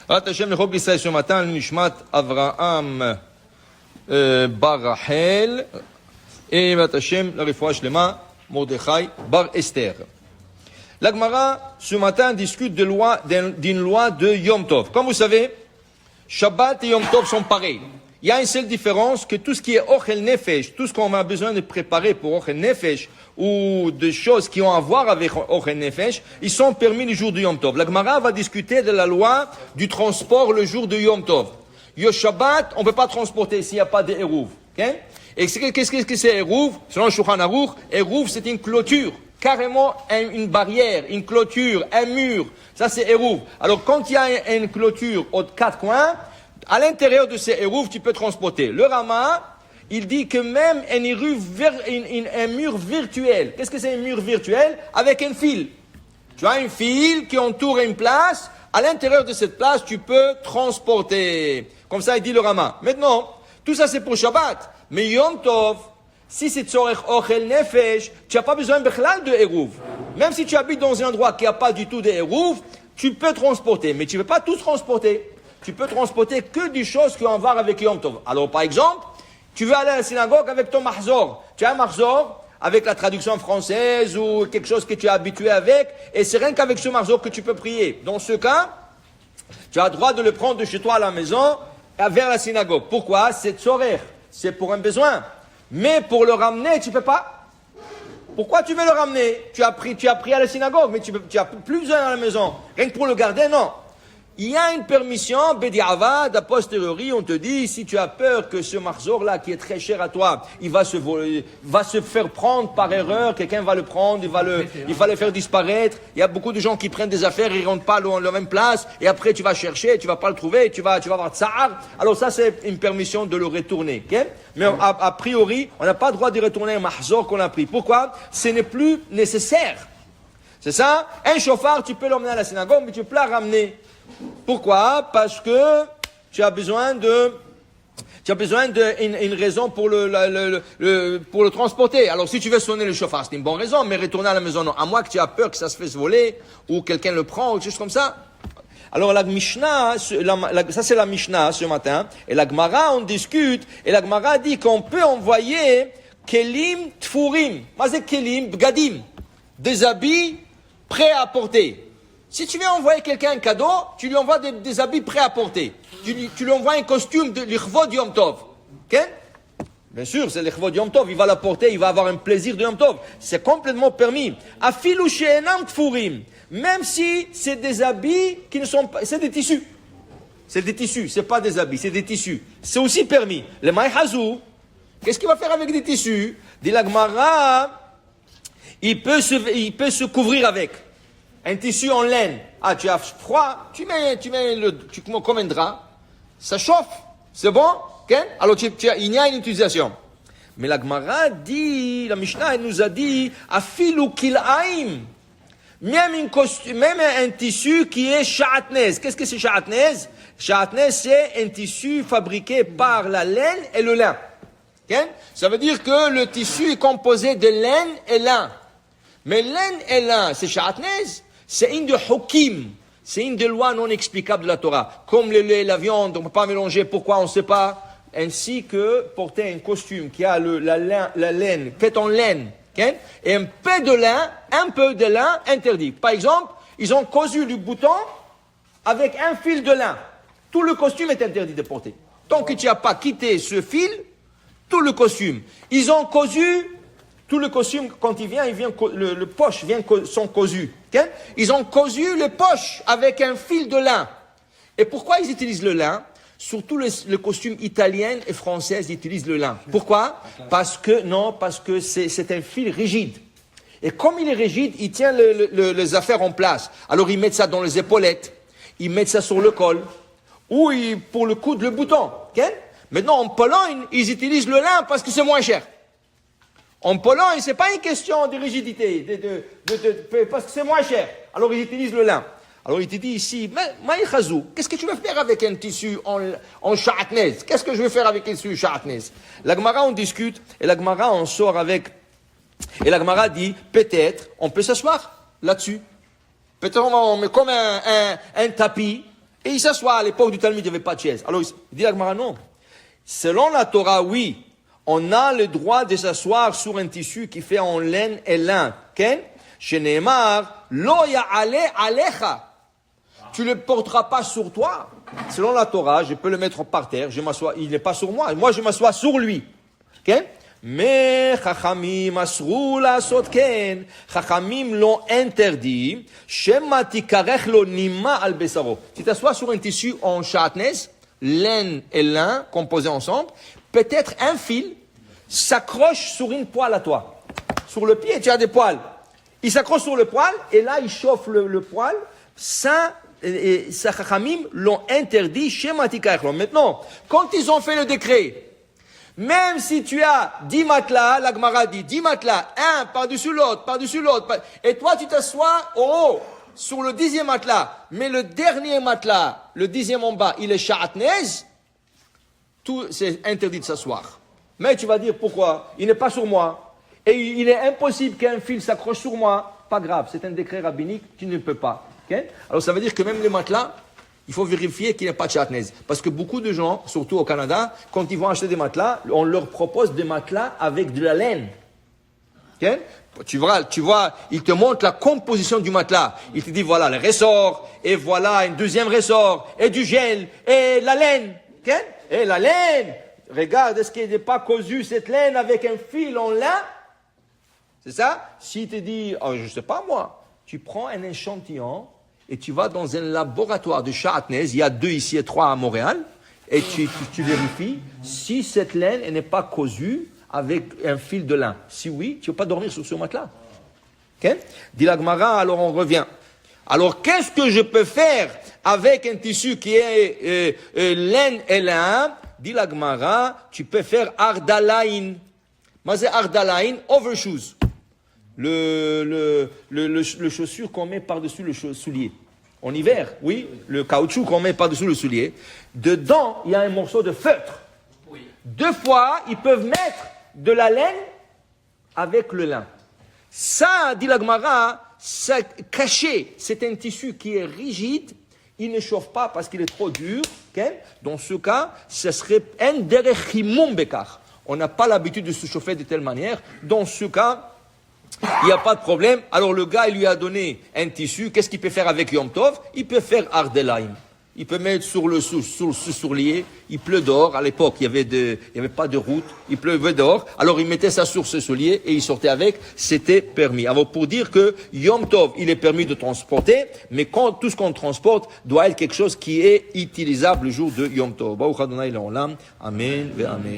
Hashem le Chok Israël ce matin, le Nishmat Avraham Bar Rachel et Hashem la Refoua Shlema Mordechai Bar Esther. La Gemara ce matin discute d'une loi de Yom Tov. Comme vous savez, Shabbat et Yom Tov sont pareils. Il y a une seule différence, que tout ce qui est Ochel Nefesh, tout ce qu'on a besoin de préparer pour Ochel Nefesh, ou de choses qui ont à voir avec Ochel Nefesh, ils sont permis le jour de Yom Tov. La Gemara va discuter de la loi du transport le jour de Yom Tov. Le Shabbat, on ne peut pas transporter s'il n'y a pas de Eruv. Okay? Et qu'est-ce que c'est Eruv? Selon le Shulchan Aruch, Eruv c'est une clôture. Carrément une barrière, une clôture, un mur. Ça c'est Eruv. Alors quand il y a une clôture aux quatre coins, à l'intérieur de ces Eruv, tu peux transporter. Le Rama, il dit que même un mur virtuel. Qu'est-ce que c'est un mur virtuel? Avec un fil. Tu as un fil qui entoure une place. À l'intérieur de cette place, tu peux transporter. Comme ça, il dit le Rama. Maintenant, tout ça c'est pour Shabbat. Mais Yom Tov, si c'est Tzorech Ochel Nefesh, tu n'as pas besoin de Eruv. Même si tu habites dans un endroit qui n'a pas du tout de Eruv, tu peux transporter. Mais tu ne peux pas tout transporter. Tu peux transporter que des choses qui ont à voir avec Yom Tov. Alors, par exemple, tu veux aller à la synagogue avec ton mahzor. Tu as un mahzor avec la traduction française ou quelque chose que tu es habitué avec, et c'est rien qu'avec ce mahzor que tu peux prier. Dans ce cas, tu as le droit de le prendre de chez toi à la maison vers la synagogue. Pourquoi? C'est tzorech. C'est pour un besoin. Mais pour le ramener, tu ne peux pas. Pourquoi tu veux le ramener? Tu as pris à la synagogue, mais tu n'as plus besoin à la maison. Rien que pour le garder, non. Il y a une permission, Bediavad, a posteriori, on te dit, si tu as peur que ce mahzor-là, qui est très cher à toi, il va se faire prendre par erreur, quelqu'un va le prendre, il va le faire disparaître. Il y a beaucoup de gens qui prennent des affaires, ils ne rentrent pas à la même place, et après tu vas chercher, tu vas pas le trouver, tu vas avoir tsar. Alors ça, c'est une permission de le retourner, okay? Mais a priori, on n'a pas le droit de retourner un mahzor qu'on a pris. Pourquoi? Ce n'est plus nécessaire. C'est ça? Un chauffard, tu peux l'emmener à la synagogue, mais tu peux pas le ramener. Pourquoi? Parce que tu as besoin d'une raison pour le transporter. Alors si tu veux sonner le chauffard, c'est une bonne raison, mais retourner à la maison, non. À moins que tu aies peur que ça se fasse voler, ou quelqu'un le prend, ou quelque chose comme ça. Alors la Mishnah, ça c'est la Mishnah ce matin, et la Gemara on discute, et la Gemara dit qu'on peut envoyer kelim tfurim. Mazé kelim bgadim, des habits prêts à porter. Si tu veux envoyer quelqu'un un cadeau, tu lui envoies des habits prêts à porter. Tu lui envoies un costume de l'Ichvod Yom Tov. Okay? Bien sûr, c'est l'Ichvod Yom Tov. Il va la porter, il va avoir un plaisir de Yom Tov. C'est complètement permis. Afilu she'enam tfurim. Même si c'est des habits qui ne sont pas... C'est des tissus. C'est des tissus. C'est pas des habits, c'est des tissus. C'est aussi permis. Le maïhazou, qu'est-ce qu'il va faire avec des tissus? Dit la Gemara, il peut se couvrir avec. Un tissu en laine. Ah, tu as froid, tu mets comme un drap. Ça chauffe. C'est bon? Okay? Alors, il y a une utilisation. Mais la Gemara dit, la Mishnah, elle nous a dit, afilu kil'aim. Même un tissu qui est sha'atnez. Qu'est-ce que c'est sha'atnez? Sha'atnez, c'est un tissu fabriqué par la laine et le lin. Okay? Ça veut dire que le tissu est composé de laine et lin. Mais laine et lin, c'est sha'atnez. C'est une de Hukim, c'est une des lois non explicables de la Torah. Comme le lait et la viande, on ne peut pas mélanger, pourquoi on ne sait pas. Ainsi que porter un costume qui a la laine, fait en laine, okay? Et un peu de lin interdit. Par exemple, ils ont cousu du bouton avec un fil de lin. Tout le costume est interdit de porter. Tant que tu n'as pas quitté ce fil, tout le costume. Ils ont cousu... Tout le costume, quand le poche sont cousus. Okay? Ils ont cousu les poches avec un fil de lin. Et pourquoi ils utilisent le lin? Surtout le costume italien et français utilisent le lin. Pourquoi? Parce que c'est un fil rigide. Et comme il est rigide, il tient les affaires en place. Alors ils mettent ça dans les épaulettes, ils mettent ça sur le col, ou pour le coudre le bouton. Okay? Maintenant en Pologne, ils utilisent le lin parce que c'est moins cher. En Pologne, c'est pas une question de rigidité, parce que c'est moins cher. Alors ils utilisent le lin. Alors il te dit ici, Maïchazou, qu'est-ce que tu veux faire avec un tissu en sha'atnez? Qu'est-ce que je veux faire avec un tissu sha'atnez? La Gemara on discute, et la Gemara on sort avec, et la Gemara dit, peut-être, on peut s'asseoir là-dessus. Peut-être on met comme un tapis, Et il s'assoit. À l'époque du Talmud, il n'y avait pas de chaise. Alors, il dit la Gemara, non. Selon la Torah, oui, on a le droit de s'asseoir sur un tissu qui fait en laine et lin. Ken? Chez Neymar, lo ya'ale alecha. Tu ne le porteras pas sur toi. Selon la Torah, je peux le mettre par terre, je m'assois, il n'est pas sur moi. Moi, je m'assois sur lui. Ken? Mais Chachamim asrou la sotken. Chachamim l'ont interdit. Shema tikarech lo nima al besaro. Si tu t'assois sur un tissu en chatnez, laine et lin composés ensemble, peut-être un fil s'accroche sur une poêle à toi. Sur le pied, tu as des poils. Il s'accroche sur le poil et là, il chauffe le poil. Ça, Chachamim l'ont interdit. Shema tikarech lo. Maintenant, quand ils ont fait le décret, même si tu as 10 matelas, la Gemara dit 10 matelas, un par-dessus l'autre, et toi tu t'assois au haut, sur le 10e matelas, mais le dernier matelas, le 10e en bas, il est sha'atnez, tout, c'est interdit de s'asseoir. Mais tu vas dire pourquoi? Il n'est pas sur moi, et il est impossible qu'un fil s'accroche sur moi, pas grave, c'est un décret rabbinique, tu ne peux pas. Okay? Alors ça veut dire que même les matelas, il faut vérifier qu'il n'y a pas de chatnez. Parce que beaucoup de gens, surtout au Canada, quand ils vont acheter des matelas, on leur propose des matelas avec de la laine. Okay? Tu vois, ils te montrent la composition du matelas. Ils te disent, voilà le ressort, et voilà un deuxième ressort, et du gel, et la laine. Okay? Et la laine, regarde, est-ce qu'il n'est pas cousu cette laine avec un fil en lin? C'est ça? S'il te dit, oh, je ne sais pas moi, tu prends un échantillon, et tu vas dans un laboratoire de chatnez, il y a 2 ici et 3 à Montréal, et tu vérifies si cette laine n'est pas cousue avec un fil de lin. Si oui, tu ne peux pas dormir sur ce matelas. Okay? Dit la Gemara, alors on revient. Alors qu'est-ce que je peux faire avec un tissu qui est laine et lin? Dit la Gemara, tu peux faire ardalain. Mais c'est ardalain, overshoes. Le chaussure qu'on met par-dessus le soulier. En hiver, oui, le caoutchouc qu'on met par-dessus le soulier. Dedans, il y a un morceau de feutre. Oui. 2 fois, ils peuvent mettre de la laine avec le lin. Ça, dit la Gemara, ça caché, c'est un tissu qui est rigide, il ne chauffe pas parce qu'il est trop dur. Okay? Dans ce cas, ce serait un derechimum bekar. On n'a pas l'habitude de se chauffer de telle manière. Dans ce cas, il n'y a pas de problème. Alors le gars, il lui a donné un tissu. Qu'est-ce qu'il peut faire avec Yom Tov? Il peut faire ardelaim. Il peut mettre sur le soulier. Il pleut dehors. À l'époque, il y avait pas de route. Il pleuvait dehors. Alors il mettait ça sur ce soulier et il sortait avec. C'était permis. Alors pour dire que Yom Tov, il est permis de transporter, mais tout ce qu'on transporte doit être quelque chose qui est utilisable le jour de Yom Tov. Baruch Adonai Le'olam. Amen. Amen.